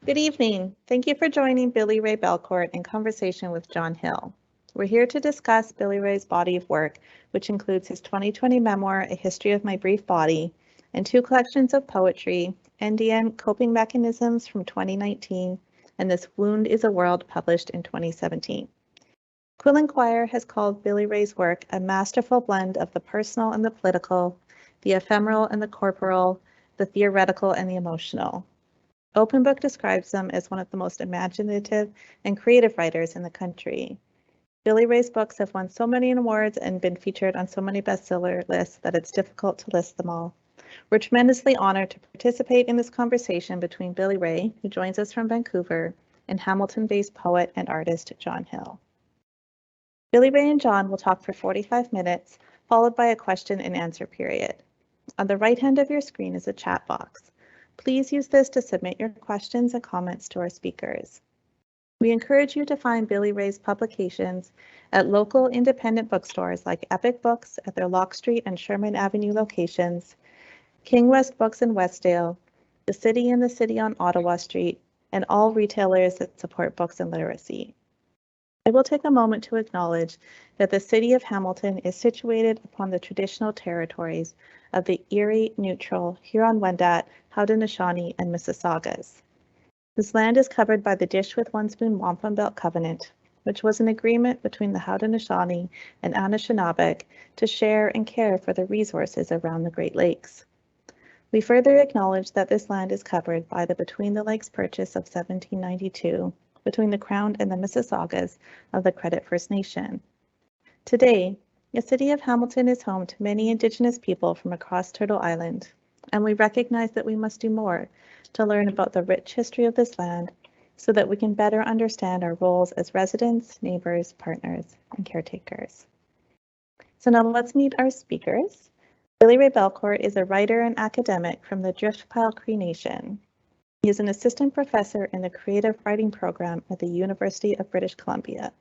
Good evening. Thank you for joining Billy-Ray Belcourt in conversation with John Hill. We're here to discuss Billy-Ray's body of work, which includes his 2020 memoir, A History of My Brief Body, and two collections of poetry, NDN Coping Mechanisms from 2019, and This Wound is a World published in 2017. Quill and Quire has called Billy-Ray's work a masterful blend of the personal and the political, the ephemeral and the corporal, the theoretical and the emotional. Open Book describes him as one of the most imaginative and creative writers in the country. Billy-Ray's books have won so many awards and been featured on so many bestseller lists that it's difficult to list them all. We're tremendously honored to participate in this conversation between Billy-Ray, who joins us from Vancouver, and Hamilton-based poet and artist John Hill. Billy-Ray and John will talk for 45 minutes, followed by a question and answer period. On the right hand of your screen is a chat box. Please use this to submit your questions and comments to our speakers. We encourage you to find Billy-Ray's publications at local independent bookstores like Epic Books at their Lock Street and Sherman Avenue locations, King West Books in Westdale, The City in the City on Ottawa Street, and all retailers that support books and literacy. I will take a moment to acknowledge that the city of Hamilton is situated upon the traditional territories of the Erie, Neutral, Huron-Wendat, Haudenosaunee, and Mississaugas. This land is covered by the Dish with One Spoon Wampum Belt Covenant, which was an agreement between the Haudenosaunee and Anishinaabeg to share and care for the resources around the Great Lakes. We further acknowledge that this land is covered by the Between the Lakes Purchase of 1792 between the Crown and the Mississaugas of the Credit First Nation. Today, the city of Hamilton is home to many Indigenous people from across Turtle Island, and we recognize that we must do more to learn about the rich history of this land so that we can better understand our roles as residents, neighbors, partners, and caretakers. So now let's meet our speakers. Billy-Ray Belcourt is a writer and academic from the Driftpile Cree Nation. He is an assistant professor in the creative writing program at the University of British Columbia.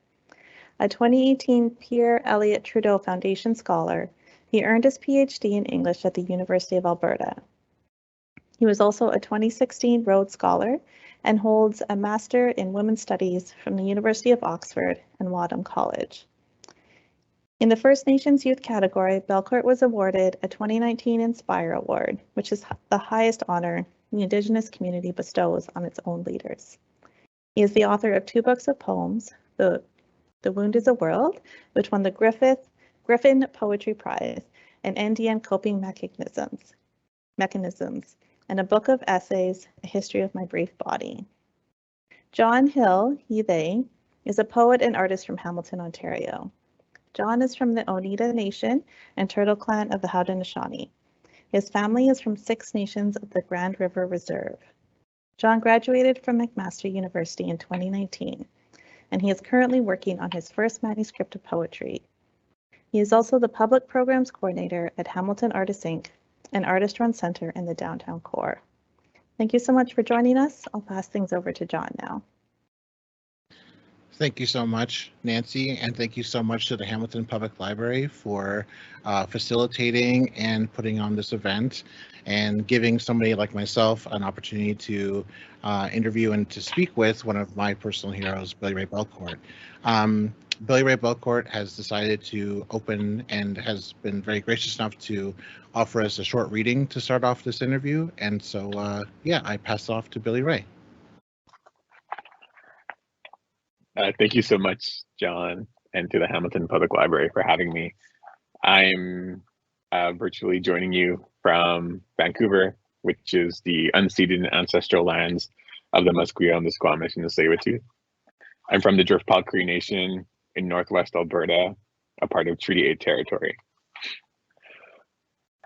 A 2018 Pierre Elliott Trudeau Foundation Scholar, he earned his PhD in English at the University of Alberta. He was also a 2016 Rhodes Scholar and holds a Master in Women's Studies from the University of Oxford and Wadham College. In the First Nations Youth category, Belcourt was awarded a 2019 Inspire Award, which is the highest honor the Indigenous community bestows on its own leaders. He is the author of two books of poems, The Wound is a World, which won the Griffin Poetry Prize, and NDN Coping Mechanisms, and a book of essays, A History of My Brief Body. John Hill, they, is a poet and artist from Hamilton, Ontario. John is from the Oneida Nation and Turtle Clan of the Haudenosaunee. His family is from 6 nations of the Grand River Reserve. John graduated from McMaster University in 2019, and he is currently working on his first manuscript of poetry. He is also the Public Programs Coordinator at Hamilton Artists Inc., an artist-run center in the downtown core. Thank you so much for joining us. I'll pass things over to John now. Thank you so much, Nancy, and thank you so much to the Hamilton Public Library for facilitating and putting on this event and giving somebody like myself an opportunity to interview and to speak with one of my personal heroes, Billy-Ray Belcourt. Billy-Ray Belcourt has decided to open and has been very gracious enough to offer us a short reading to start off this interview. And so, yeah, I pass it off to Billy-Ray. Thank you so much, John, and to the Hamilton Public Library for having me. I'm virtually joining you from Vancouver, which is the unceded ancestral lands of the Musqueam, the Squamish, and the Tsleil-Waututh. I'm from the Driftpile Cree Nation in Northwest Alberta, a part of Treaty 8 territory.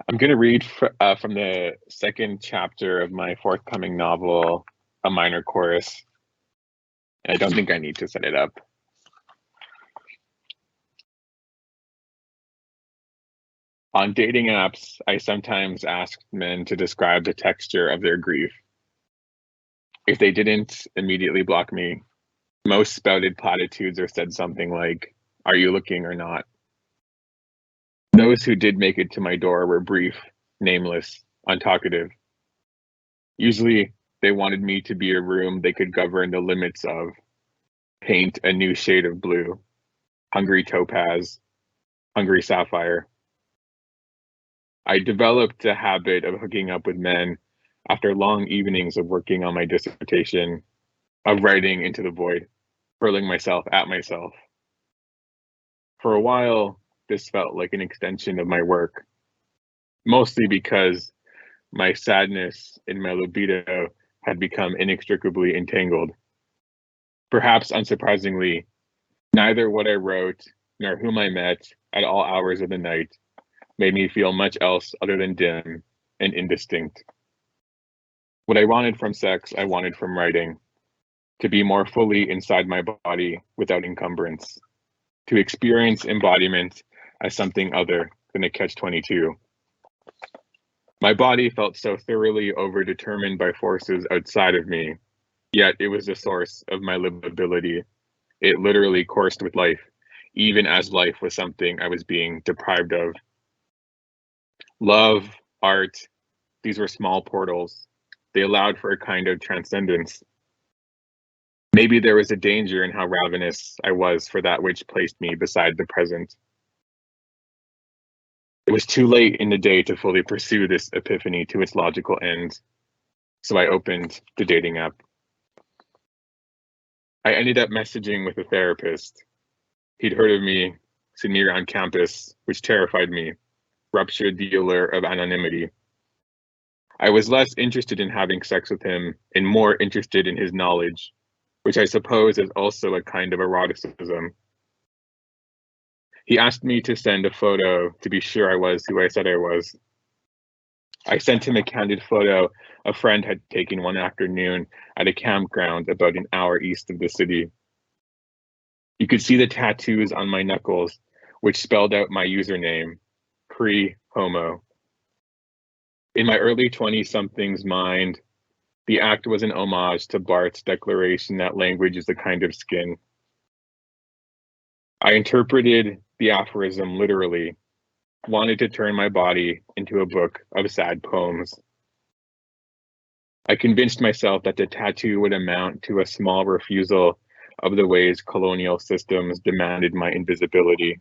I'm going to read from the second chapter of my forthcoming novel, A Minor Chorus. I don't think I need to set it up. On dating apps, I sometimes ask men to describe the texture of their grief. If they didn't immediately block me, most spouted platitudes or said something like, "Are you looking or not?" Those who did make it to my door were brief, nameless, untalkative. Usually, They wanted me to be a room they could govern the limits of, paint a new shade of blue, hungry topaz, hungry sapphire. I developed a habit of hooking up with men after long evenings of working on my dissertation, of writing into the void, hurling myself at myself. For a while, this felt like an extension of my work, mostly because my sadness and my libido had become inextricably entangled. Perhaps unsurprisingly, neither what I wrote nor whom I met at all hours of the night made me feel much else other than dim and indistinct. What I wanted from sex, I wanted from writing: to be more fully inside my body without encumbrance, to experience embodiment as something other than a catch-22. My body felt so thoroughly overdetermined by forces outside of me, yet it was the source of my livability. It literally coursed with life, even as life was something I was being deprived of. Love, art, these were small portals. They allowed for a kind of transcendence. Maybe there was a danger in how ravenous I was for that which placed me beside the present. It was too late in the day to fully pursue this epiphany to its logical end, so I opened the dating app. I ended up messaging with a therapist. He'd heard of me, seen me around campus, which terrified me, ruptured the allure of anonymity. I was less interested in having sex with him and more interested in his knowledge, which I suppose is also a kind of eroticism. He asked me to send a photo to be sure I was who I said I was. I sent him a candid photo a friend had taken one afternoon at a campground about an hour east of the city. You could see the tattoos on my knuckles, which spelled out my username, pre-homo. In my early 20-something's mind, the act was an homage to Barth's declaration that language is a kind of skin. I interpreted the aphorism literally, wanted to turn my body into a book of sad poems. I convinced myself that the tattoo would amount to a small refusal of the ways colonial systems demanded my invisibility.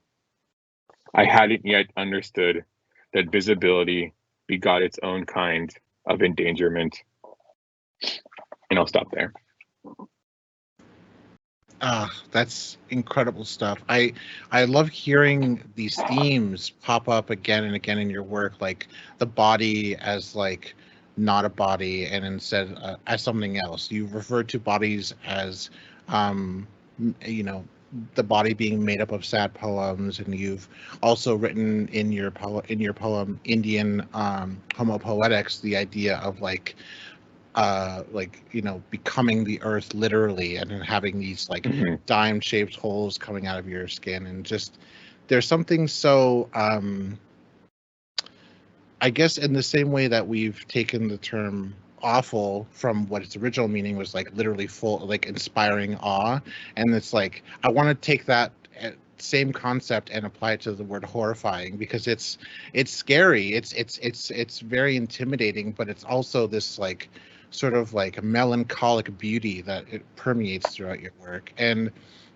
I hadn't yet understood that visibility begot its own kind of endangerment. And I'll stop there. That's incredible stuff. I love hearing these themes pop up again and again in your work, like the body as like not a body and instead as something else. You refer to bodies as you know, the body being made up of sad poems, and you've also written in your poem Indian homopoetics the idea of like you know, becoming the earth literally, and then having these like dime shaped holes coming out of your skin, and just there's something so I guess in the same way that we've taken the term awful from what its original meaning was, like literally full, like inspiring awe, and it's like I want to take that same concept and apply it to the word horrifying, because it's scary, it's very intimidating, but it's also this like sort of like a melancholic beauty that it permeates throughout your work, and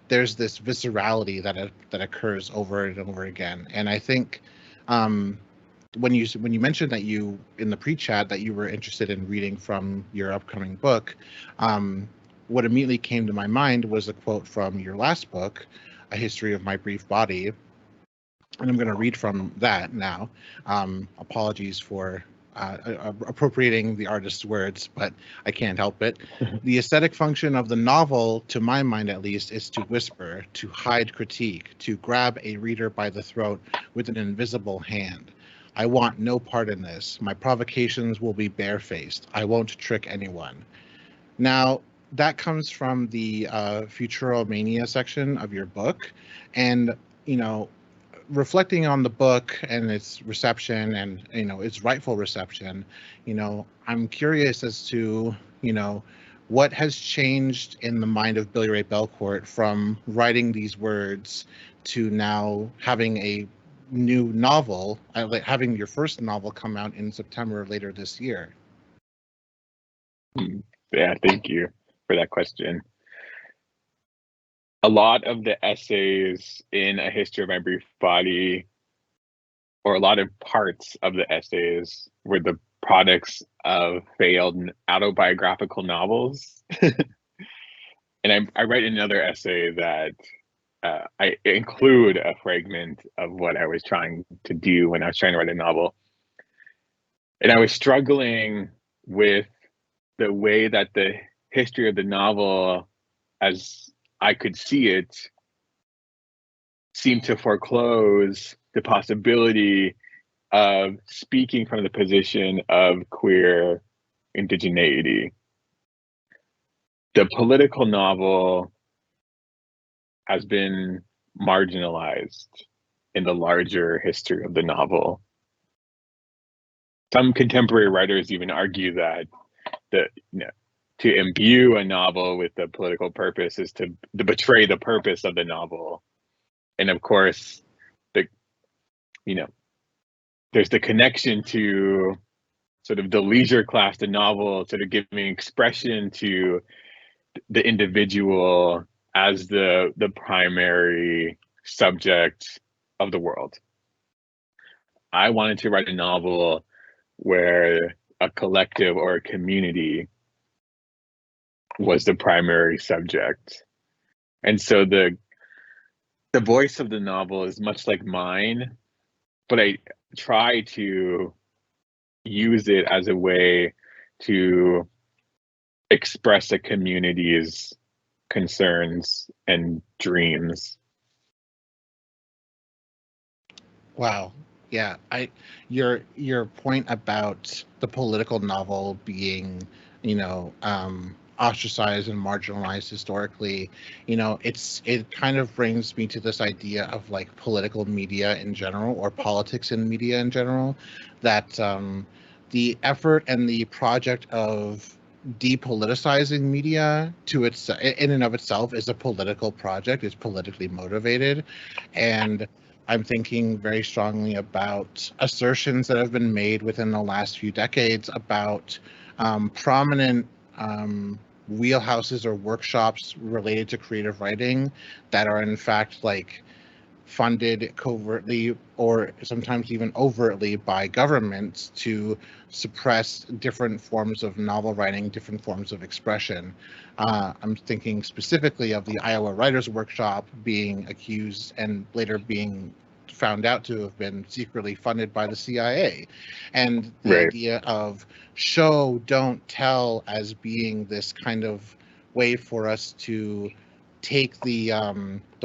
there's this viscerality that occurs over and over again. And I think when you mentioned that you in the pre-chat that you were interested in reading from your upcoming book, what immediately came to my mind was a quote from your last book, A History of My Brief Body, and I'm going to read from that now. Apologies for appropriating the artist's words, but I can't help it. The aesthetic function of the novel, to my mind at least, is to whisper, to hide critique, to grab a reader by the throat with an invisible hand. I want no part in this. My provocations will be barefaced. I won't trick anyone. Now, that comes from the Futuromania section of your book, and you know, reflecting on the book and its reception and, you know, its rightful reception, you know, I'm curious as to, you know, what has changed in the mind of Billy-Ray Belcourt from writing these words to now having a new novel, having your first novel come out in September later this year. Yeah, thank you for that question. A lot of the essays in A History of My Brief Body, or a lot of parts of the essays, were the products of failed autobiographical novels. And I write another essay that I include a fragment of what I was trying to do when I was trying to write a novel. And I was struggling with the way that the history of the novel, as I could see it, seemed to foreclose the possibility of speaking from the position of queer indigeneity. The political novel has been marginalized in the larger history of the novel. Some contemporary writers even argue that to imbue a novel with a political purpose is to betray the purpose of the novel. And of course, there's the connection to sort of the leisure class, the novel, sort of giving expression to the individual as the primary subject of the world. I wanted to write a novel where a collective or a community was the primary subject. And so the voice of the novel is much like mine, but I try to use it as a way to express a community's concerns and dreams. Wow. Yeah, your point about the political novel being, ostracized and marginalized historically, it kind of brings me to this idea of like political media in general, or politics in media in general, that the effort and the project of depoliticizing media to its in and of itself is a political project. It's politically motivated, and I'm thinking very strongly about assertions that have been made within the last few decades about prominent wheelhouses or workshops related to creative writing that are in fact like funded covertly or sometimes even overtly by governments to suppress different forms of novel writing, different forms of expression. I'm thinking specifically of the Iowa Writers Workshop being accused and later being found out to have been secretly funded by the CIA. And the Right. idea of show, don't tell as being this kind of way for us to take the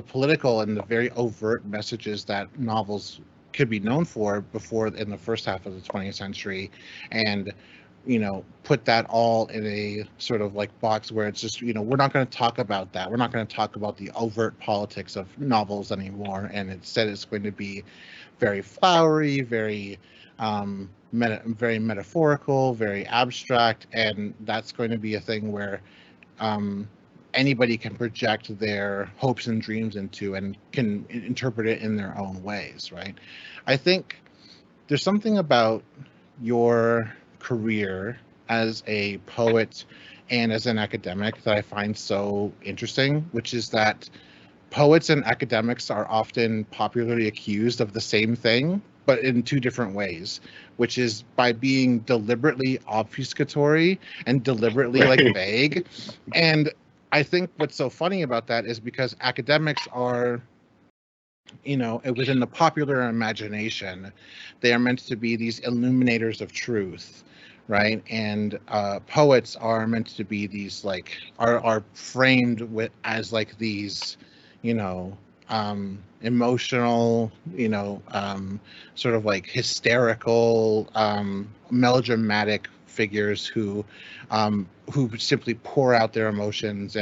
political and the very overt messages that novels could be known for before in the first half of the 20th century, and put that all in a sort of like box where it's just we're not going to talk about that. We're not going to talk about the overt politics of novels anymore, and instead it's going to be very flowery, very very metaphorical, very abstract, and that's going to be a thing where anybody can project their hopes and dreams into and can interpret it in their own ways, right? I think there's something about your career as a poet and as an academic that I find so interesting, which is that poets and academics are often popularly accused of the same thing, but in two different ways, which is by being deliberately obfuscatory and deliberately like vague. And I think what's so funny about that is because academics are, within the popular imagination, they are meant to be these illuminators of truth, right? And poets are meant to be these like are framed with as like these, emotional, sort of like hysterical, melodramatic figures who simply pour out their emotions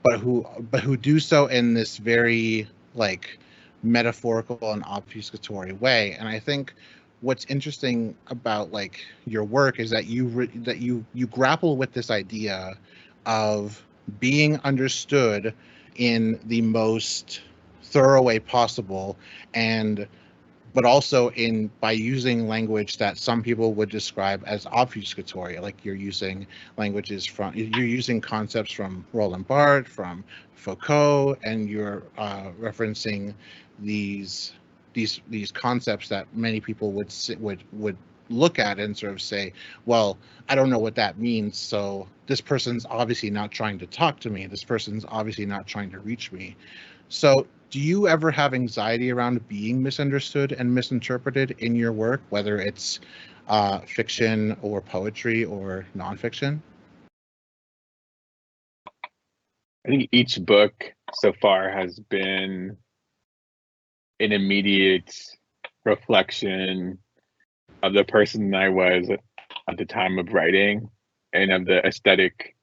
but who do so in this very like metaphorical and obfuscatory way. And I think what's interesting about like your work is that you grapple with this idea of being understood in the most thorough way possible, and but also by using language that some people would describe as obfuscatory, like you're using concepts from Roland Barthes, from Foucault, and you're referencing these concepts that many people would look at and sort of say, well, I don't know what that means, so this person's obviously not trying to talk to me. This person's obviously not trying to reach me. So do you ever have anxiety around being misunderstood and misinterpreted in your work, whether it's fiction or poetry or nonfiction? I think each book so far has been an immediate reflection of the person I was at the time of writing and of the aesthetic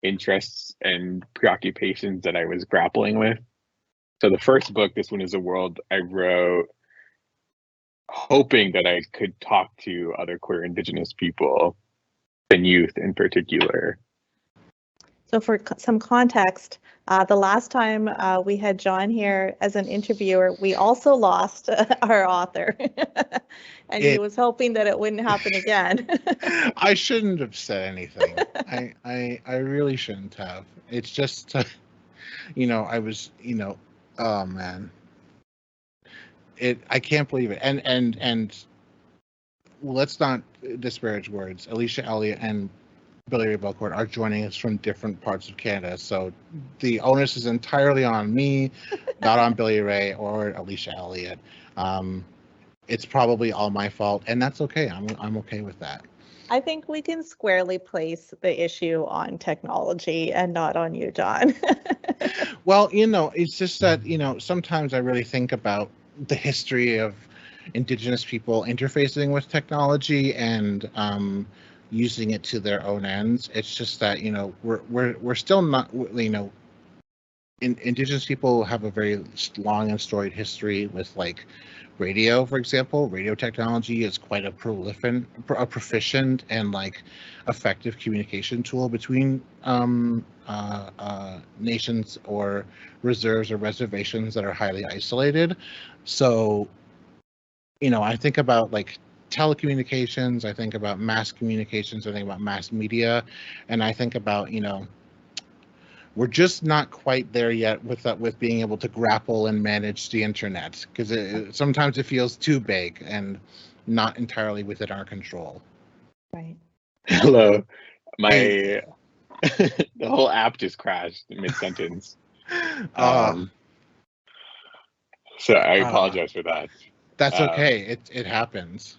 interests and preoccupations that I was grappling with. So the first book, This One Is a World, I wrote hoping that I could talk to other queer Indigenous people and youth in particular. So for some context, the last time we had John here as an interviewer, we also lost our author. And he was hoping that it wouldn't happen again. I shouldn't have said anything. I really shouldn't have. It's just, I was, oh man. I can't believe it. And let's not disparage words. Alicia Elliott and Billy-Ray Belcourt are joining us from different parts of Canada, so the onus is entirely on me, not on Billy-Ray or Alicia Elliott. It's probably all my fault, and that's okay. I'm okay with that. I think we can squarely place the issue on technology and not on you, John. Well, it's just that, sometimes I really think about the history of Indigenous people interfacing with technology and using it to their own ends. It's just that we're still not, Indigenous people have a very long and storied history with like radio, for example. Radio technology is quite a proficient and like effective communication tool between nations or reserves or reservations that are highly isolated. So, I think about like telecommunications, I think about mass communications, I think about mass media, and I think about, we're just not quite there yet with being able to grapple and manage the internet, because sometimes it feels too big and not entirely within our control. Right. Hello. The whole app just crashed mid-sentence. So I apologize for that. That's okay. It happens.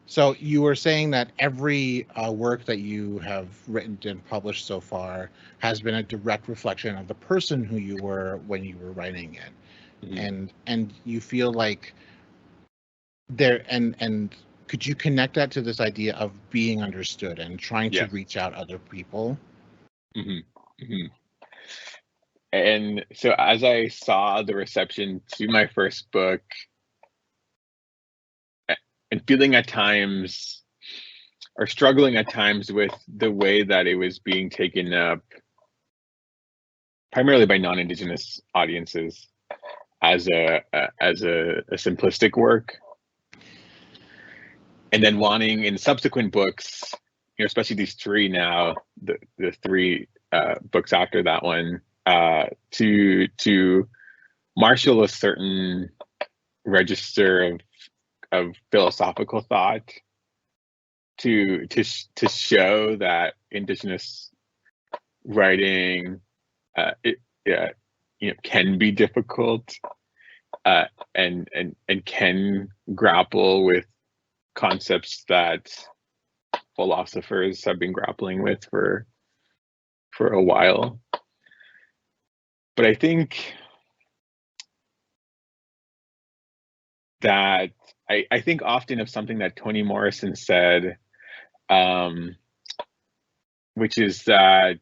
So you were saying that every work that you have written and published so far has been a direct reflection of the person who you were when you were writing it. Mm-hmm. And you feel like there, and could you connect that to this idea of being understood and trying to reach out other people? Mm-hmm. Mm-hmm. And so as I saw the reception to my first book, and feeling at times, or struggling at times with the way that it was being taken up, primarily by non-Indigenous audiences, as a simplistic work, and then wanting in subsequent books, especially these three now, the three books after that one, to marshal a certain register of philosophical thought to show that Indigenous writing can be difficult and can grapple with concepts that philosophers have been grappling with for a while. But I think that I think often of something that Toni Morrison said, which is that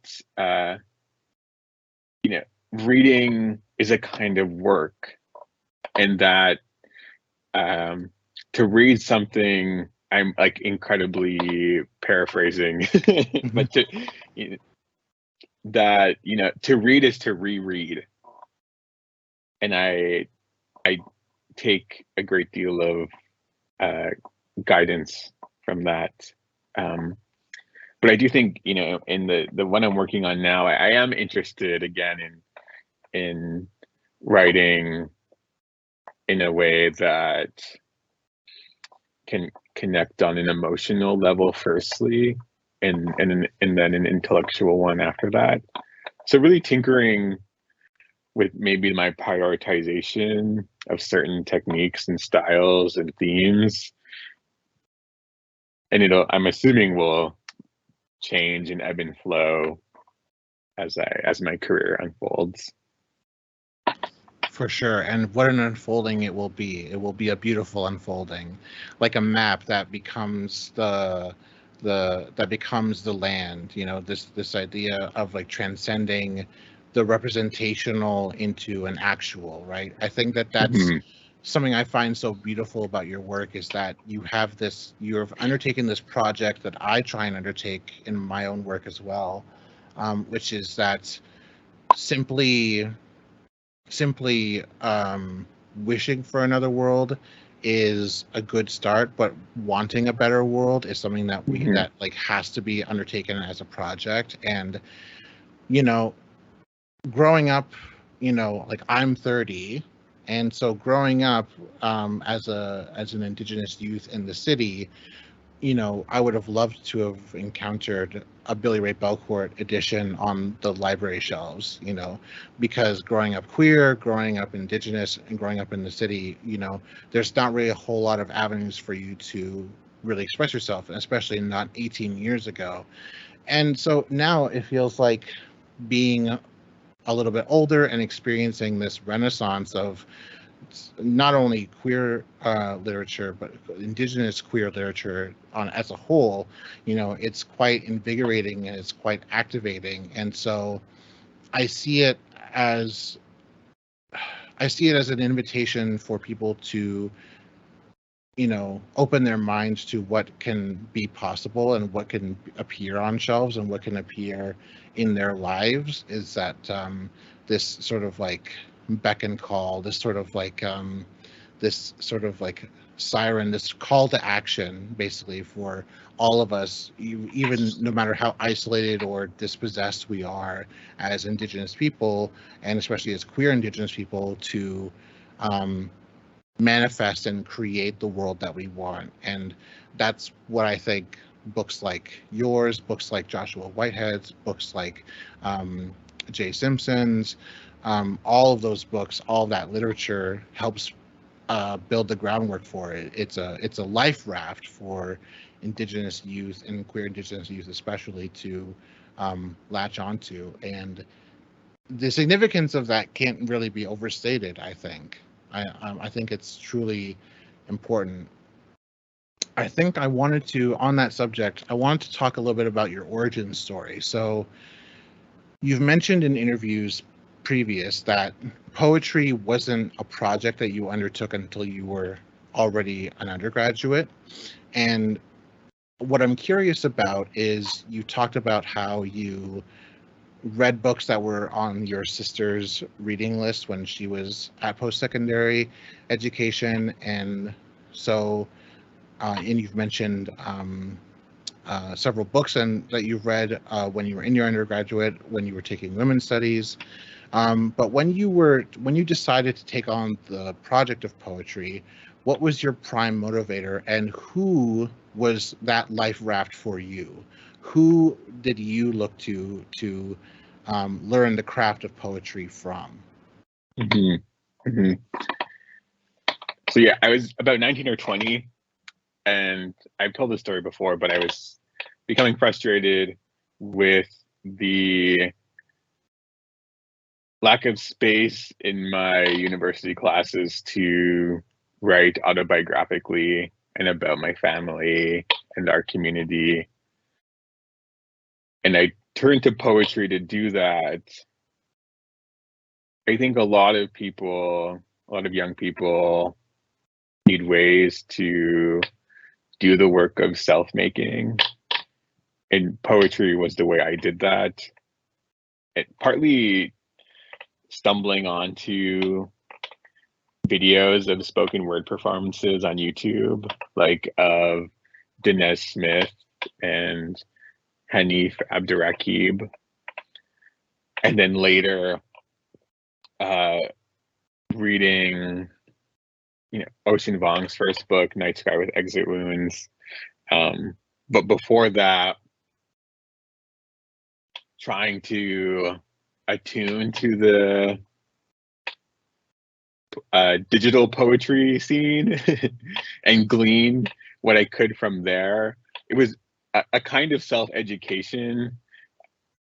reading is a kind of work, and that to read something, I'm like incredibly paraphrasing, but to read is to reread, and I take a great deal of guidance from that. But I do think, you know, in the one I'm working on now, I am interested again in writing in a way that can connect on an emotional level firstly, and then an intellectual one after that. So really tinkering with maybe my prioritization of certain techniques and styles and themes, and I'm assuming will change and ebb and flow as my career unfolds. For sure. And what an unfolding it will be. It will be a beautiful unfolding, like a map that becomes the land, you know, this idea of like transcending the representational into an actual, right? I think that's something I find so beautiful about your work, is that you've undertaken this project that I try and undertake in my own work as well, which is that simply wishing for another world is a good start, but wanting a better world is something that that like has to be undertaken as a project. And you know, growing up, you know, like I'm 30, and so growing up as an Indigenous youth in the city, you know, I would have loved to have encountered a Billy-Ray Belcourt edition on the library shelves, you know, because growing up queer, growing up Indigenous, and growing up in the city, you know, there's not really a whole lot of avenues for you to really express yourself, especially not 18 years ago. And so now it feels like being a little bit older and experiencing this renaissance of not only queer literature, but Indigenous queer literature as a whole, you know, it's quite invigorating and it's quite activating. And so I see it as an invitation for people to, you know, open their minds to what can be possible and what can appear on shelves and what can appear in their lives. Is that this sort of like beck and call, this sort of like siren, this call to action, basically, for all of us, even no matter how isolated or dispossessed we are as Indigenous people, and especially as queer Indigenous people, to manifest and create the world that we want. And that's what I think books like yours, books like Joshua Whitehead's, books like Jay Simpson's, all of those books, all of that literature helps build the groundwork for it. It's a life raft for Indigenous youth and queer Indigenous youth especially to latch onto. And the significance of that can't really be overstated, I think. I think it's truly important. I think on that subject, I wanted to talk a little bit about your origin story. So you've mentioned in interviews previous that poetry wasn't a project that you undertook until you were already an undergraduate. And what I'm curious about is you talked about how you read books that were on your sister's reading list when she was at post-secondary education. And so, and you've mentioned several books that you've read when you were in your undergraduate, when you were taking women's studies. But when you decided to take on the project of poetry, what was your prime motivator, and who was that life raft for you? Who did you look to learn the craft of poetry from? So yeah, I was about 19 or 20, and I've told this story before, but I was becoming frustrated with the lack of space in my university classes to write autobiographically and about my family and our community. And I turned to poetry to do that. I think a lot of young people need ways to do the work of self-making. And poetry was the way I did that. It partly stumbling onto videos of spoken word performances on YouTube, like of Dinesh Smith and Hanif Abdurraqib. And then later reading, Ocean Vuong's first book, Night Sky with Exit Wounds. But before that, trying to attune to the digital poetry scene and glean what I could from there. It was a kind of self-education.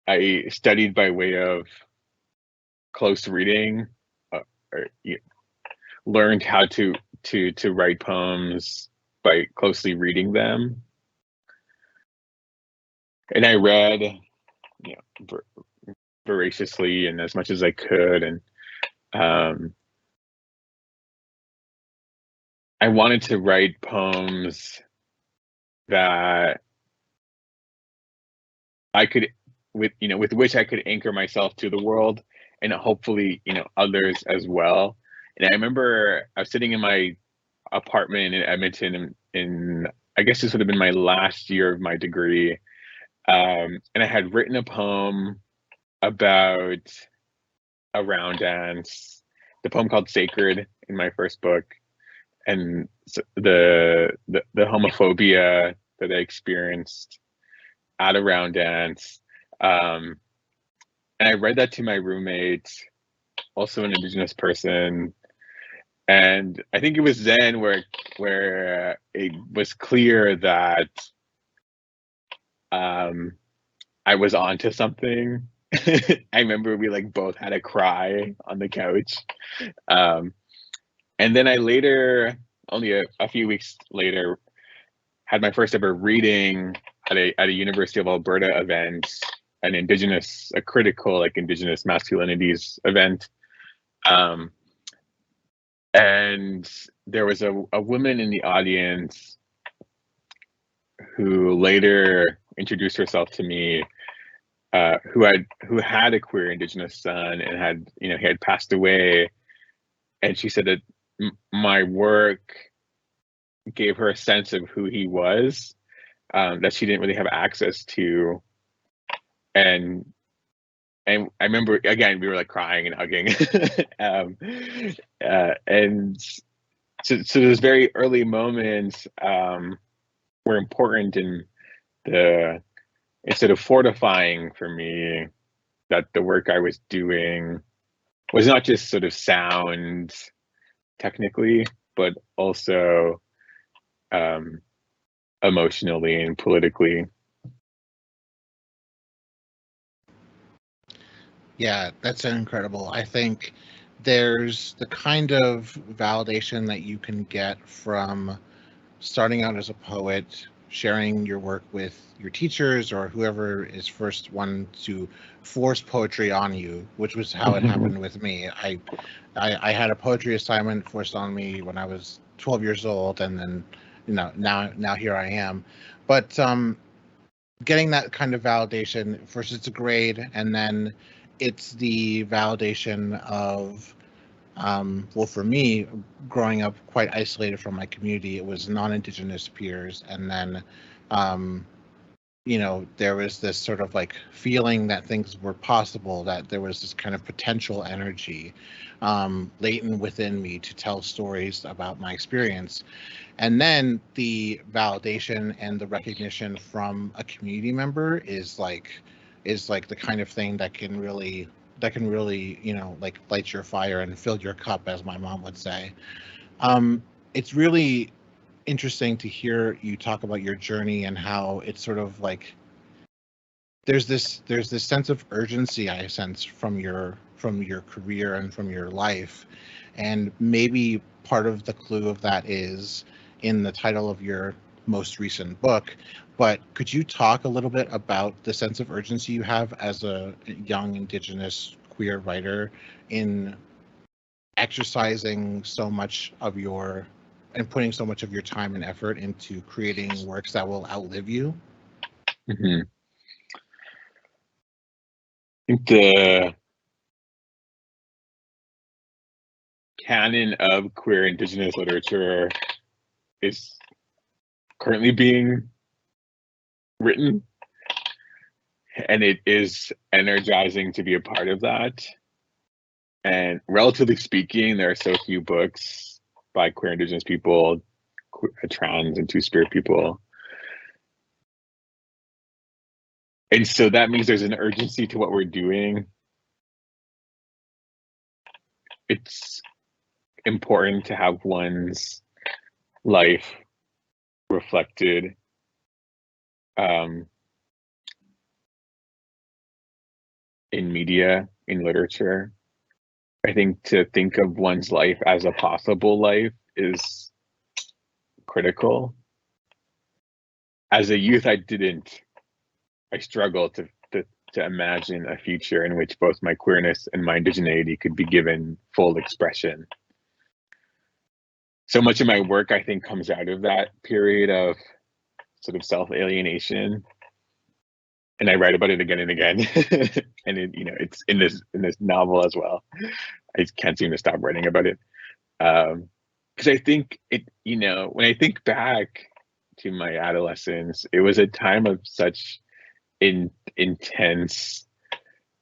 I studied by way of close reading, learned how to write poems by closely reading them. And I read, voraciously and as much as I could. And I wanted to write poems that I could, with which I could anchor myself to the world, and hopefully, others as well. And I remember I was sitting in my apartment in Edmonton in I guess this would have been my last year of my degree. And I had written a poem about a round dance, the poem called Sacred in my first book, and the homophobia that I experienced at a round dance. And I read that to my roommate, also an Indigenous person. And I think it was then where it was clear that I was onto something. I remember we both had a cry on the couch. And then I later, only a few weeks later, had my first ever reading at a University of Alberta event, a critical Indigenous masculinities event. And there was a woman in the audience who later introduced herself to me, who had a queer Indigenous son and had, he had passed away. And she said that my work gave her a sense of who he was, that she didn't really have access to. And I remember, again, we were crying and hugging. And so those very early moments were important in instead of fortifying for me that the work I was doing was not just sort of sound technically, but also emotionally and politically. Yeah, that's incredible. I think there's the kind of validation that you can get from starting out as a poet, sharing your work with your teachers or whoever is first one to force poetry on you, which was how it happened with me. I had a poetry assignment forced on me when I was 12 years old, and then now here I am. But getting that kind of validation, first it's a grade, and then it's the validation of well, for me, growing up quite isolated from my community, it was non-Indigenous peers, and then there was this sort of feeling that things were possible, that there was this kind of potential energy latent within me to tell stories about my experience. And then the validation and the recognition from a community member is the kind of thing that can really light your fire and fill your cup, as my mom would say. It's really interesting to hear you talk about your journey and how it's sort of there's this sense of urgency I sense from your career and from your life, and maybe part of the clue of that is in the title of your most recent book. But could you talk a little bit about the sense of urgency you have as a young Indigenous queer writer in exercising so much of and putting so much of your time and effort into creating works that will outlive you? Mm-hmm. I think canon of queer Indigenous literature is currently being written, and it is energizing to be a part of that. And relatively speaking, there are so few books by queer Indigenous people, trans and two-spirit people. And so that means there's an urgency to what we're doing. It's important to have one's life reflected in media, in literature. I think to think of one's life as a possible life is critical. As a youth, I struggled to imagine a future in which both my queerness and my indigeneity could be given full expression. So much of my work, I think, comes out of that period of sort of self-alienation, and I write about it again and again. And it, it's in this novel as well. I can't seem to stop writing about it, because I think it, when I think back to my adolescence, it was a time of such intense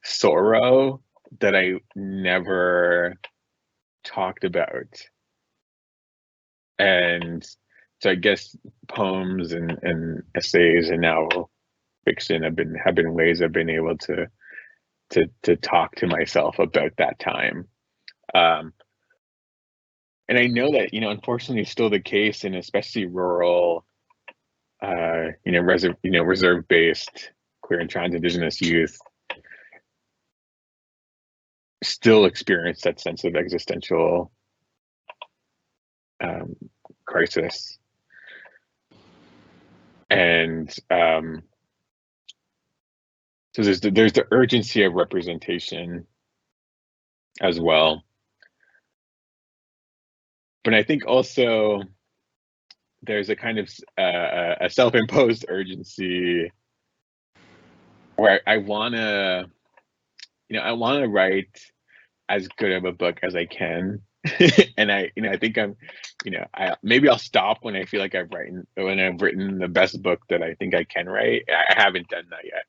sorrow that I never talked about. And so I guess poems and essays and now fiction have been ways I've been able to talk to myself about that time. And I know that, unfortunately it's still the case, and especially rural, reserve-based queer and trans Indigenous youth still experience that sense of existential crisis. And so there's the urgency of representation as well. But I think also there's a kind of a self-imposed urgency where I wanna write as good of a book as I can. And I think maybe I'll stop when I feel like I've written the best book that I think I can write. I haven't done that yet.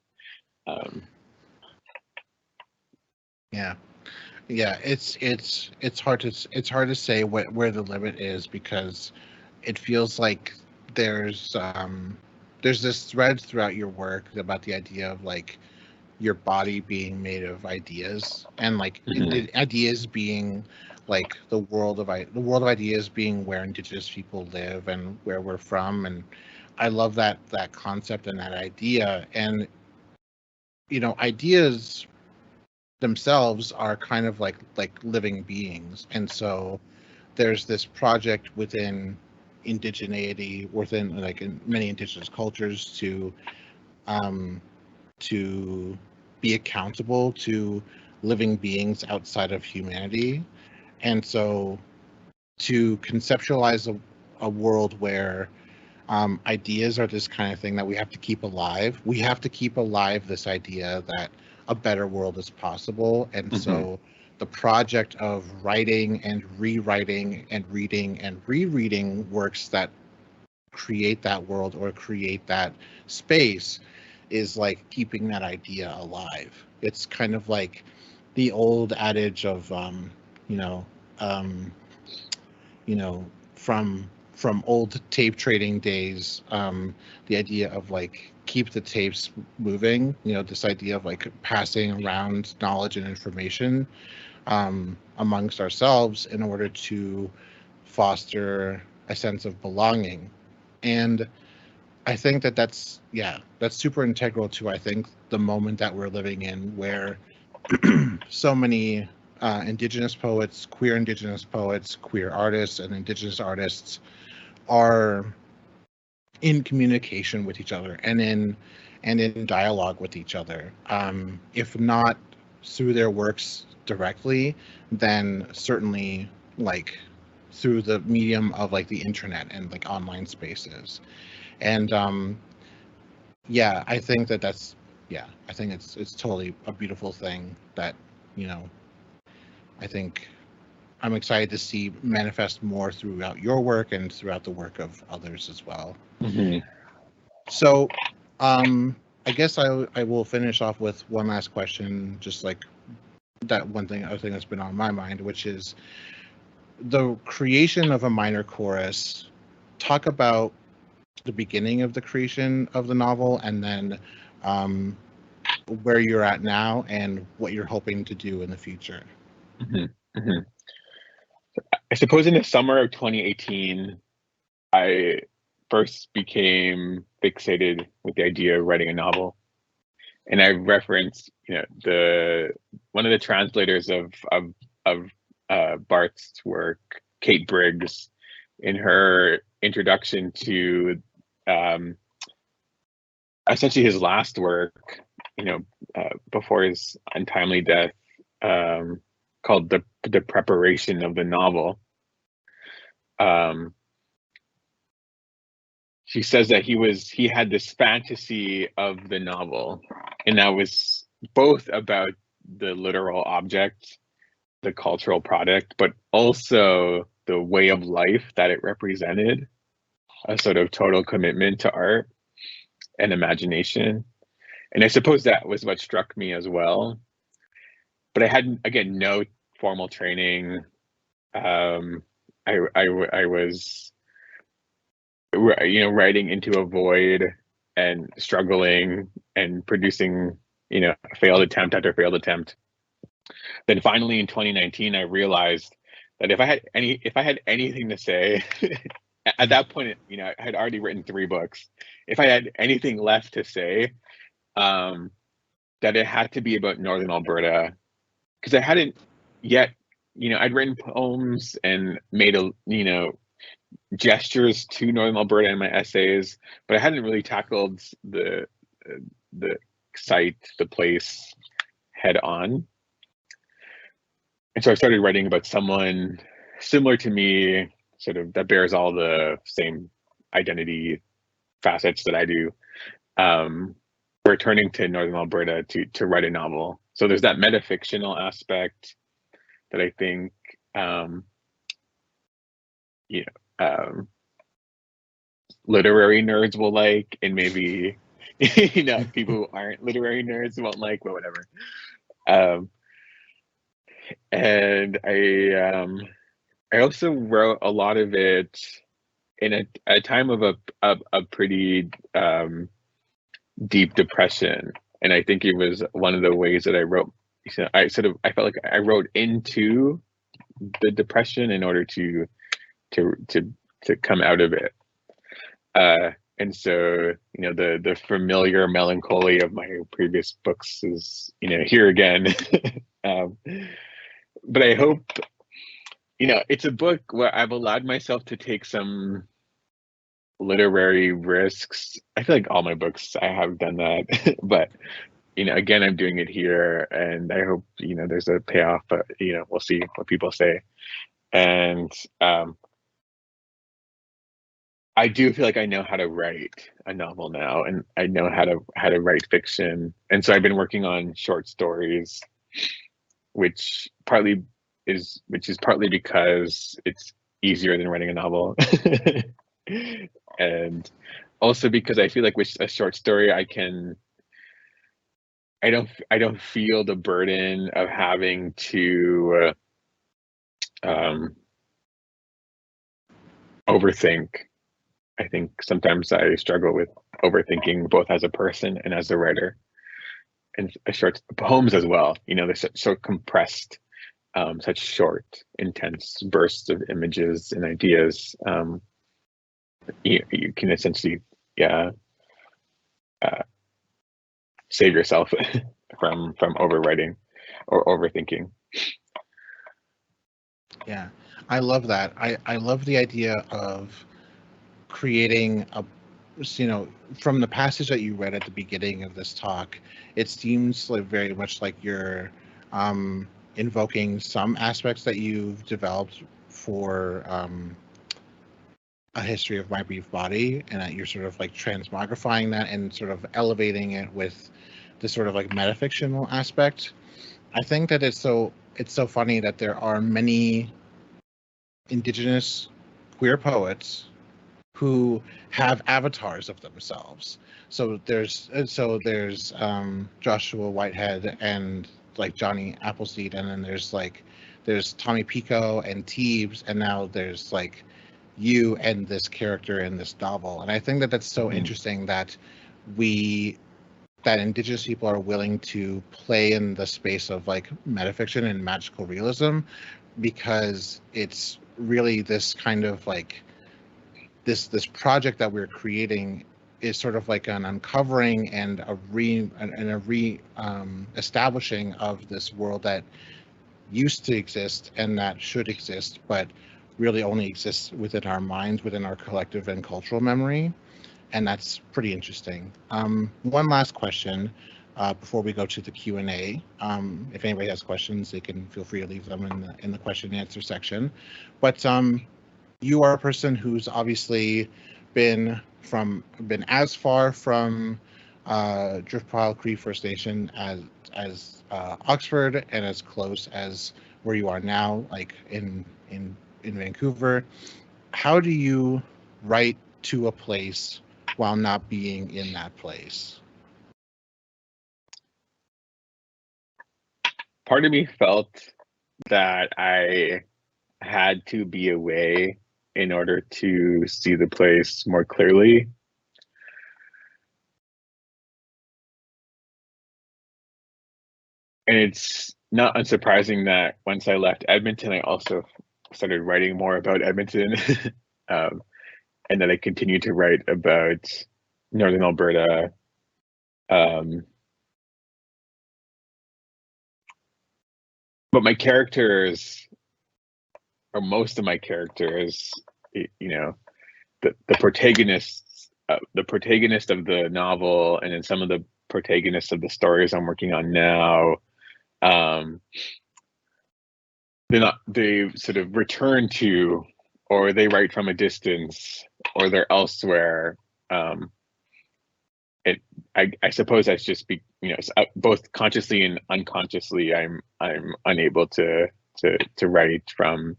Yeah, it's hard to say where the limit is, because it feels like there's this thread throughout your work about the idea of like your body being made of ideas, and like ideas being like the world of ideas being where Indigenous people live and where we're from. And I love that concept and that idea. And ideas themselves are kind of like living beings, and so there's this project within indigeneity, within like in many Indigenous cultures, to be accountable to living beings outside of humanity. And so to conceptualize a world where ideas are this kind of thing that we have to keep alive. We have to keep alive this idea that a better world is possible. And so the project of writing and rewriting and reading and rereading works that create that world or create that space is like keeping that idea alive. It's kind of like the old adage of from old tape trading days, the idea of like keep the tapes moving, this idea of like passing around knowledge and information amongst ourselves in order to foster a sense of belonging. And I think that's super integral to, I think, the moment that we're living in, where so many Indigenous poets, queer Indigenous poets, queer artists, and Indigenous artists are in communication with each other and in dialogue with each other. If not through their works directly, then certainly like through the medium of like the internet and like online spaces. And I think I think it's totally a beautiful thing that I think I'm excited to see manifest more throughout your work and throughout the work of others as well. Mm-hmm. So I guess I will finish off with one last question, just like that other thing that's been on my mind, which is the creation of a minor chorus. Talk about the beginning of the creation of the novel, and then where you're at now and what you're hoping to do in the future. Mm-hmm. Mm-hmm. I suppose in the summer of 2018, I first became fixated with the idea of writing a novel, and I referenced, one of the translators of Barth's work, Kate Briggs, in her introduction to essentially his last work, before his untimely death, called the preparation of the novel. She says that he had this fantasy of the novel, and that was both about the literal object, the cultural product, but also the way of life that it represented, a sort of total commitment to art and imagination. And I suppose that was what struck me as well. But I had, again, no formal training. I was, writing into a void and struggling and producing, failed attempt after failed attempt. Then finally in 2019, I realized that if I had anything to say, at that point, I had already written 3 books. If I had anything left to say, that it had to be about Northern Alberta, because I hadn't yet, I'd written poems and made gestures to Northern Alberta in my essays, but I hadn't really tackled the site, the place, head on. And so I started writing about someone similar to me, sort of that bears all the same identity facets that I do, returning to Northern Alberta to write a novel. So there's that metafictional aspect that I think, literary nerds will like, and maybe, people who aren't literary nerds won't like, but whatever. And I also wrote a lot of it in a time of a pretty deep depression, and I think it was one of the ways that I wrote. I felt like I wrote into the depression in order to come out of it. And so, the familiar melancholy of my previous books is, here again. But I hope, it's a book where I've allowed myself to take some literary risks. I feel like all my books I have done that, but again, I'm doing it here, and I hope there's a payoff. But we'll see what people say. And I do feel like I know how to write a novel now, and I know how to write fiction. And so I've been working on short stories, which is partly because it's easier than writing a novel. And also because I feel like with a short story, I don't feel the burden of having to overthink. I think sometimes I struggle with overthinking, both as a person and as a writer, and short poems as well. They're so compressed, such short, intense bursts of images and ideas. You can essentially, save yourself from overwriting or overthinking. Yeah, I love that. I love the idea of creating from the passage that you read at the beginning of this talk, it seems like very much like you're invoking some aspects that you've developed for A History of My Brief Body, and that you're sort of like transmogrifying that and sort of elevating it with this sort of like metafictional aspect. I think that it's so funny that there are many Indigenous queer poets who have avatars of themselves. So there's Joshua Whitehead and like Johnny Appleseed, and then there's Tommy Pico and Teebs, and now there's like you and this character in this novel. And I think that that's so interesting that Indigenous people are willing to play in the space of like metafiction and magical realism, because it's really this kind of like this project that we're creating is sort of like an uncovering and a establishing of this world that used to exist and that should exist, but really only exists within our minds, within our collective and cultural memory. And that's pretty interesting. One last question before we go to the Q&A. If anybody has questions, they can feel free to leave them in the question and answer section. But you are a person who's obviously been as far from Driftpile Cree First Nation as Oxford, and as close as where you are now, like in Vancouver. How do you write to a place while not being in that place? Part of me felt that I had to be away in order to see the place more clearly. And it's not unsurprising that once I left Edmonton, I also started writing more about Edmonton. And then I continued to write about Northern Alberta. But my characters, or most of my characters, you know, the protagonist of the novel, and then some of the protagonists of the stories I'm working on now, they sort of return to, or they write from a distance, or they're elsewhere. I suppose that's just both consciously and unconsciously, I'm unable to write from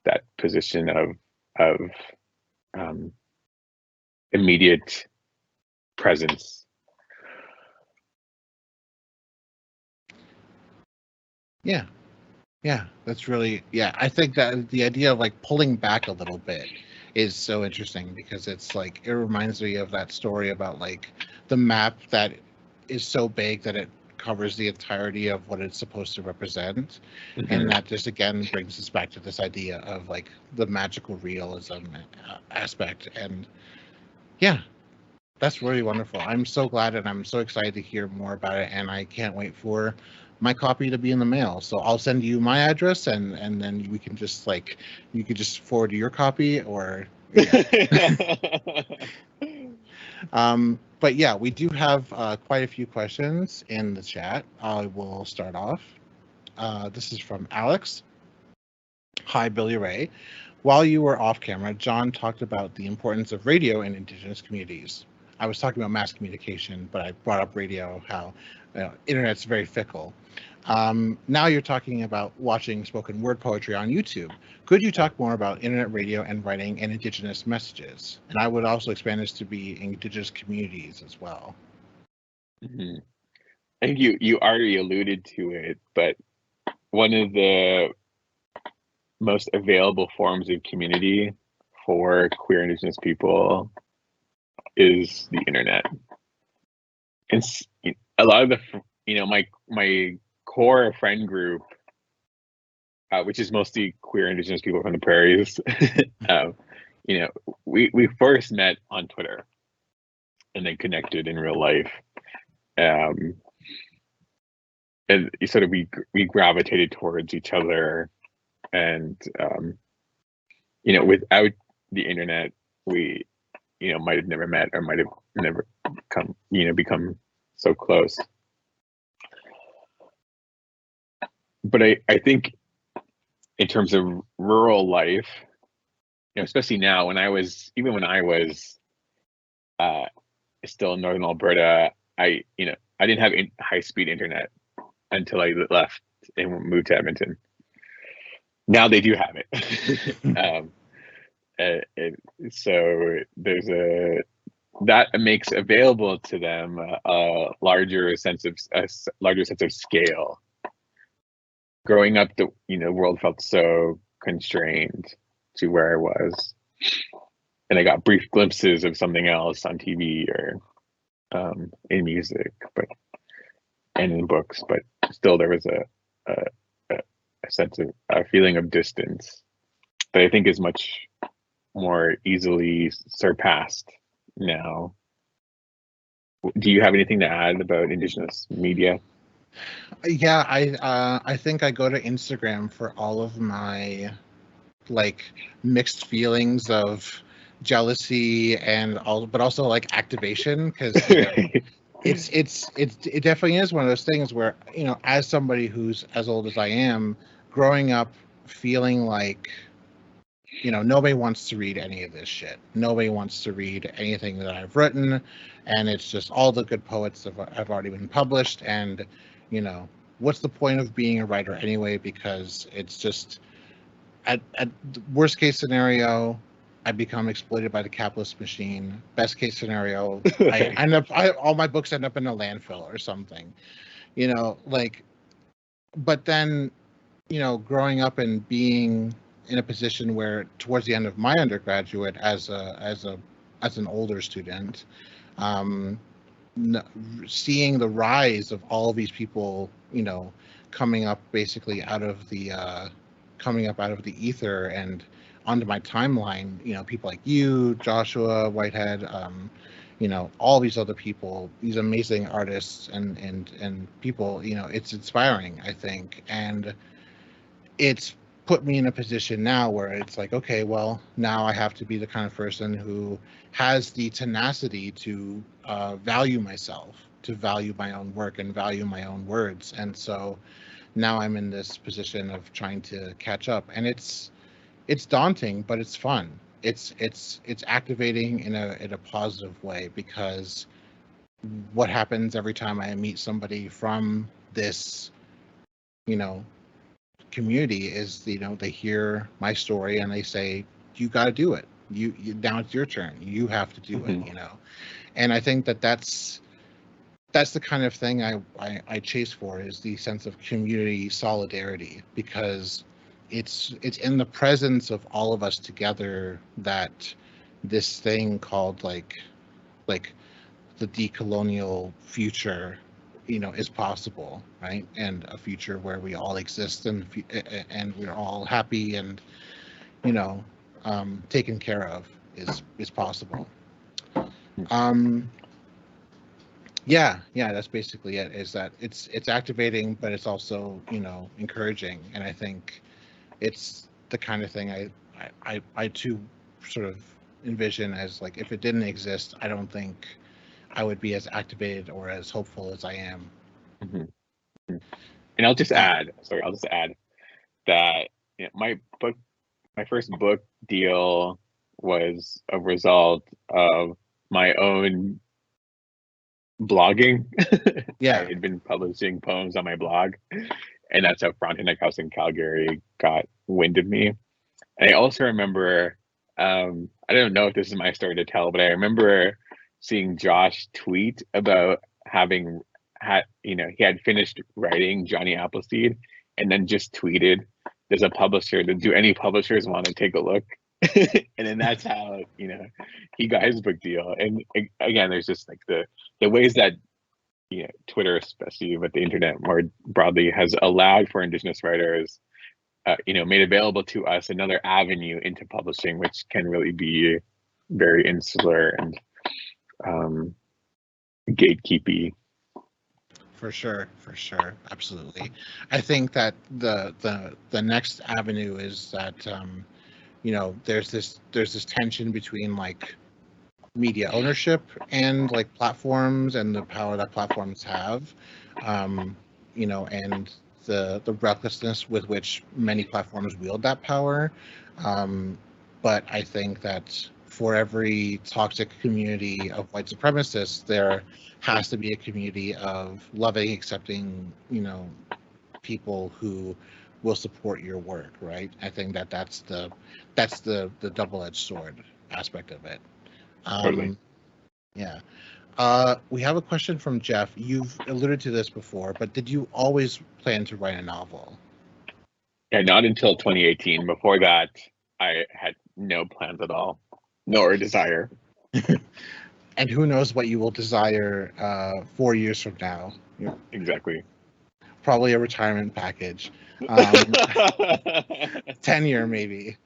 that position of immediate presence. Yeah, that's really, I think that the idea of like pulling back a little bit is so interesting, because it's like, it reminds me of that story about like the map that is so big that it covers the entirety of what it's supposed to represent. And that just again brings us back to this idea of like the magical realism aspect. And yeah, that's really wonderful. I'm so glad, and I'm so excited to hear more about it, and I can't wait for my copy to be in the mail. So I'll send you my address, and then we can just like, you could just forward your copy, or but yeah, we do have quite a few questions in the chat. I will start off. This is from Alex. Hi, Billy-Ray. While you were off camera, John talked about the importance of radio in Indigenous communities. I was talking about mass communication, but I brought up radio, how internet's very fickle. Now you're talking about watching spoken word poetry on YouTube. Could you talk more about internet radio and writing and Indigenous messages? And I would also expand this to be Indigenous communities as well. I think you already alluded to it, but one of the most available forms of community for queer Indigenous people is the internet. And a lot of the, my core friend group, which is mostly queer Indigenous people from the prairies, we first met on Twitter and then connected in real life. And sort of we gravitated towards each other, and without the internet, we might have never met, or might have never become so close. But I think in terms of rural life, especially now, when I was still in Northern Alberta, I didn't have high-speed internet until I left and moved to Edmonton. now they do have it. So there's that makes available to them a larger sense of scale. Growing up, the world felt so constrained to where I was, and I got brief glimpses of something else on TV or in music, and in books, but still there was a sense of a feeling of distance that I think is much more easily surpassed now. Do you have anything to add about Indigenous media? Yeah, I think I go to Instagram for all of my mixed feelings of jealousy and but also activation, because it definitely is one of those things where as somebody who's as old as I am, growing up feeling like nobody wants to read any of this shit. Nobody wants to read anything that I've written, and it's just all the good poets have already been published, and what's the point of being a writer anyway, because it's just at the worst case scenario I become exploited by the capitalist machine. Best case scenario, all my books end up in a landfill or something, but then growing up and being in a position where towards the end of my undergraduate as an older student, seeing the rise of all of these people coming up basically out of the ether and onto my timeline, people like you, Joshua Whitehead, all these other people, these amazing artists and people, it's inspiring, I think, and it's put me in a position now where it's like, okay, well, now I have to be the kind of person who has the tenacity to value myself, to value my own work and value my own words. And so now I'm in this position of trying to catch up, and it's daunting, but it's fun. It's activating in a positive way, because what happens every time I meet somebody from this, community is, they hear my story and they say, you got to do it. You now it's your turn. You have to do it, And I think that's the kind of thing I chase for, is the sense of community solidarity, because it's in the presence of all of us together that this thing called like the decolonial future is possible, right? And a future where we all exist and we're all happy and taken care of is possible. Yeah, that's basically it. Is that it's activating, but it's also encouraging, and I think it's the kind of thing I too sort of envision as, like, if it didn't exist, I don't think I would be as activated or as hopeful as I am. And I'll just add that my first book deal was a result of my own blogging. Yeah. I had been publishing poems on my blog, and that's how Frontenac House in Calgary got wind of me. And I also remember, I don't know if this is my story to tell, but I remember seeing Josh tweet about having he had finished writing Johnny Appleseed, and then just tweeted, "There's a publisher. Do any publishers want to take a look?" And then that's how he got his book deal. And again, there's just like the ways that Twitter, especially, but the internet more broadly, has allowed for Indigenous writers, made available to us another avenue into publishing, which can really be very insular and gatekeepy. For sure, absolutely. I think that the next avenue is that there's this tension between like media ownership and like platforms and the power that platforms have, and the recklessness with which many platforms wield that power. But I think that for every toxic community of white supremacists, there has to be a community of loving, accepting, people who will support your work, right? I think that's the double-edged sword aspect of it. Totally. Yeah. We have a question from Jeff. You've alluded to this before, but did you always plan to write a novel? Yeah, not until 2018. Before that, I had no plans at all, nor desire. And who knows what you will desire 4 years from now? Exactly. Probably a retirement package. 10-year maybe.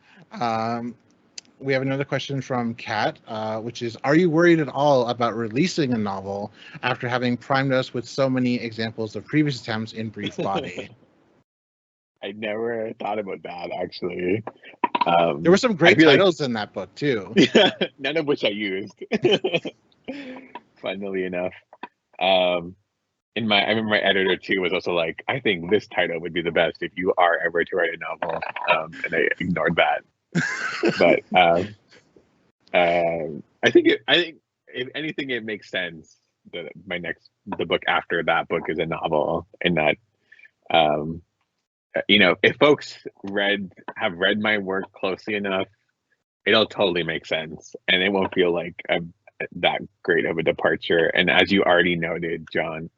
We have another question from Kat, which is, are you worried at all about releasing a novel after having primed us with so many examples of previous attempts in brief body? I never thought about that, actually. There were some great titles in that book, too. None of which I used, funnily enough. I remember my editor, too, was also like, I think this title would be the best if you are ever to write a novel. And I ignored that. But I think if anything, it makes sense that the book after that book is a novel, and that if folks have read my work closely enough, it'll totally make sense, and it won't feel like that great of a departure. And as you already noted, John,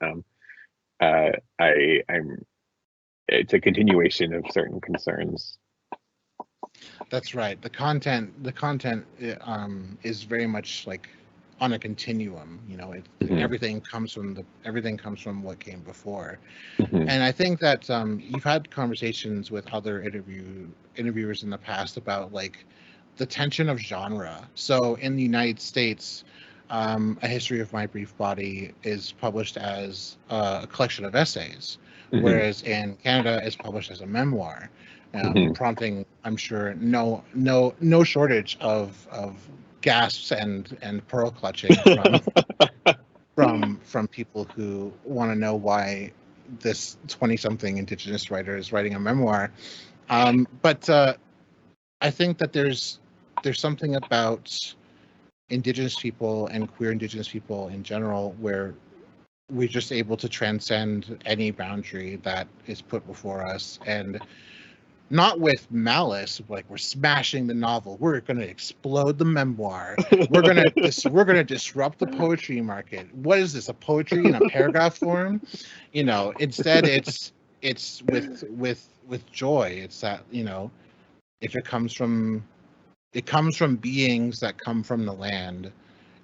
it's a continuation of certain concerns. That's right. The content is very much like on a continuum. Everything comes from what came before. Mm-hmm. And I think that you've had conversations with other interviewers in the past about like the tension of genre. So in the United States, A History of My Brief Body is published as a collection of essays, Mm-hmm. whereas in Canada it's published as a memoir. Prompting, I'm sure, no shortage of gasps and pearl clutching from people who want to know why this 20-something Indigenous writer is writing a memoir. But I think that there's something about Indigenous people and queer Indigenous people in general where we're just able to transcend any boundary that is put before us, and not with malice, like we're smashing the novel, we're going to explode the memoir, we're going to disrupt the poetry market. What is this, a poetry in a paragraph form? Instead it's with joy. It's that, if it comes from beings that come from the land,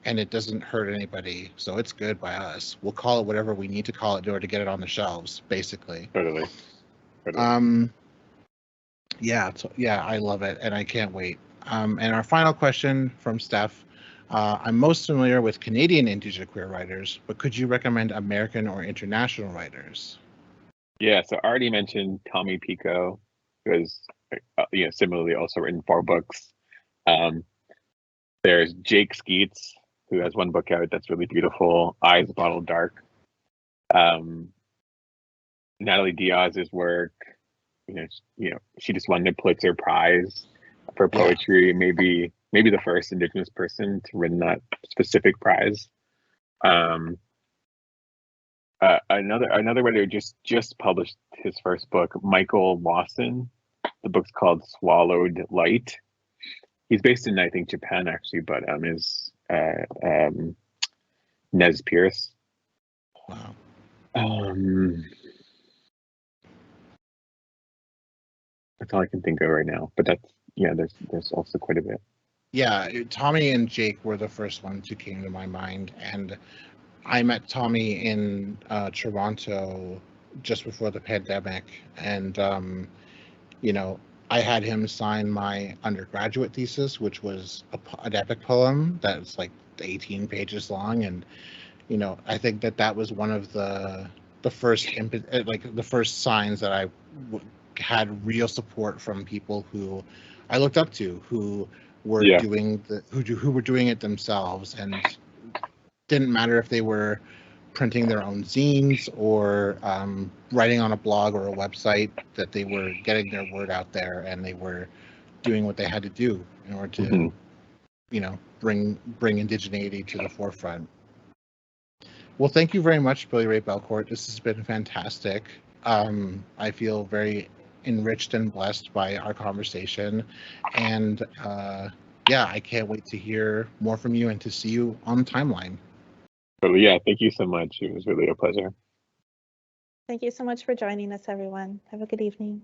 and it doesn't hurt anybody, so it's good by us. We'll call it whatever we need to call it in order to get it on the shelves, basically. Totally. Yeah, I love it, and I can't wait. And our final question from Steph. I'm most familiar with Canadian Indigenous queer writers, but could you recommend American or international writers? Yeah, so I already mentioned Tommy Pico, who has similarly also written 4 books. There's Jake Skeets, who has 1 book out that's really beautiful, Eyes Bottled Dark. Natalie Diaz's work. She just won the Pulitzer Prize for poetry. Maybe the first Indigenous person to win that specific prize. Another writer just published his first book, Michael Wasson. The book's called Swallowed Light. He's based in, I think, Japan actually, but is Nez Perce. Wow. That's all I can think of right now. But there's also quite a bit. Yeah, Tommy and Jake were the first ones who came to my mind, and I met Tommy in Toronto just before the pandemic, and I had him sign my undergraduate thesis, which was an epic poem that's like 18 pages long, and I think that was one of the first the first signs that I had real support from people who I looked up to, who were doing who were doing it themselves, and didn't matter if they were printing their own zines or writing on a blog or a website, that they were getting their word out there and they were doing what they had to do in order to bring indigeneity to the forefront. Well, thank you very much, Billy-Ray Belcourt. This has been fantastic. I feel very enriched and blessed by our conversation. And yeah, I can't wait to hear more from you and to see you on the timeline. But yeah, thank you so much. It was really a pleasure. Thank you so much for joining us, everyone. Have a good evening.